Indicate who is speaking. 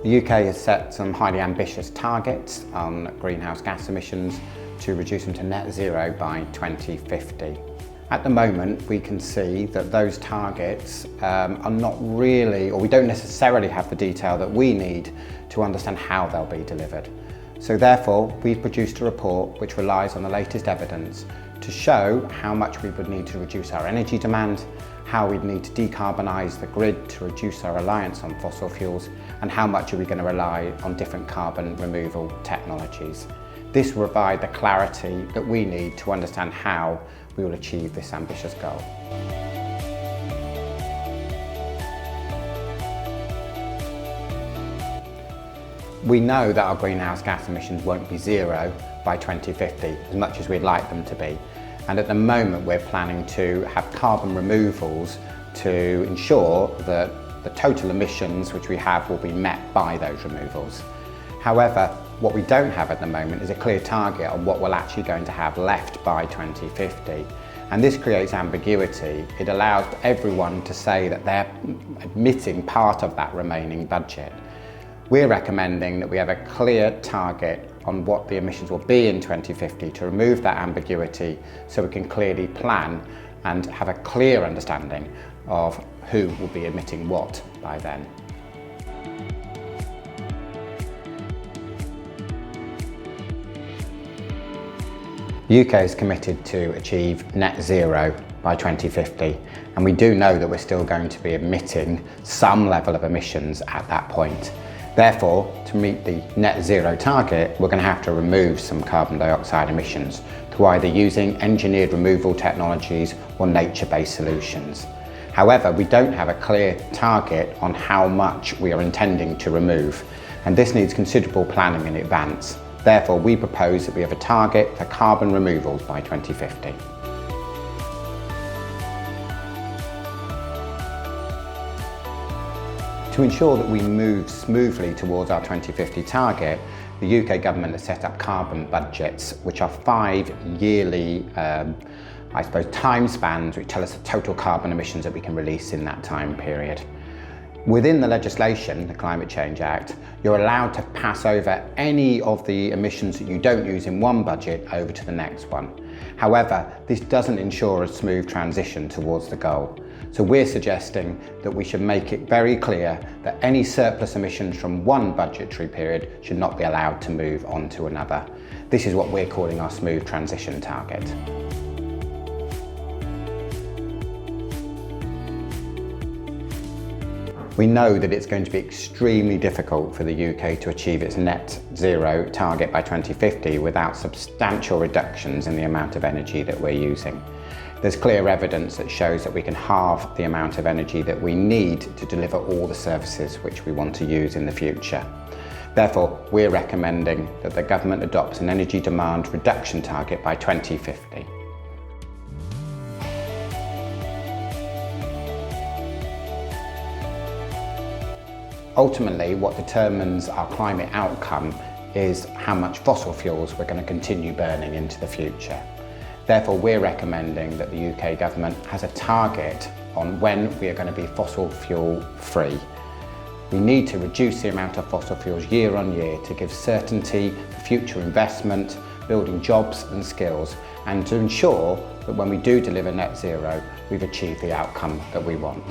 Speaker 1: The UK has set some highly ambitious targets on greenhouse gas emissions to reduce them to net zero by 2050. At the moment, we can see that those targets are not really, or we don't necessarily have the detail that we need to understand how they'll be delivered. So therefore, we've produced a report which relies on the latest evidence to show how much we would need to reduce our energy demand, how we'd need to decarbonise the grid to reduce our reliance on fossil fuels, and how much are we going to rely on different carbon removal technologies. This will provide the clarity that we need to understand how we will achieve this ambitious goal. We know that our greenhouse gas emissions won't be zero by 2050, as much as we'd like them to be. And at the moment, we're planning to have carbon removals to ensure that the total emissions which we have will be met by those removals. However, what we don't have at the moment is a clear target on what we're actually going to have left by 2050. And this creates ambiguity. It allows everyone to say that they're admitting part of that remaining budget. We're recommending that we have a clear target on what the emissions will be in 2050 to remove that ambiguity so we can clearly plan and have a clear understanding of who will be emitting what by then. The UK is committed to achieve net zero by 2050, and we do know that we're still going to be emitting some level of emissions at that point. Therefore, to meet the net zero target, we're going to have to remove some carbon dioxide emissions through either using engineered removal technologies or nature-based solutions. However, we don't have a clear target on how much we are intending to remove, and this needs considerable planning in advance. Therefore, we propose that we have a target for carbon removals by 2050. To ensure that we move smoothly towards our 2050 target, the UK government has set up carbon budgets, which are 5 yearly, time spans, which tell us the total carbon emissions that we can release in that time period. Within the legislation, the Climate Change Act, you're allowed to pass over any of the emissions that you don't use in one budget over to the next one. However, this doesn't ensure a smooth transition towards the goal. So we're suggesting that we should make it very clear that any surplus emissions from one budgetary period should not be allowed to move on to another. This is what we're calling our smooth transition target. We know that it's going to be extremely difficult for the UK to achieve its net zero target by 2050 without substantial reductions in the amount of energy that we're using. There's clear evidence that shows that we can halve the amount of energy that we need to deliver all the services which we want to use in the future. Therefore, we're recommending that the government adopts an energy demand reduction target by 2050. Ultimately, what determines our climate outcome is how much fossil fuels we're going to continue burning into the future. Therefore, we're recommending that the UK government has a target on when we are going to be fossil fuel free. We need to reduce the amount of fossil fuels year on year to give certainty for future investment, building jobs and skills, and to ensure that when we do deliver net zero, we've achieved the outcome that we want.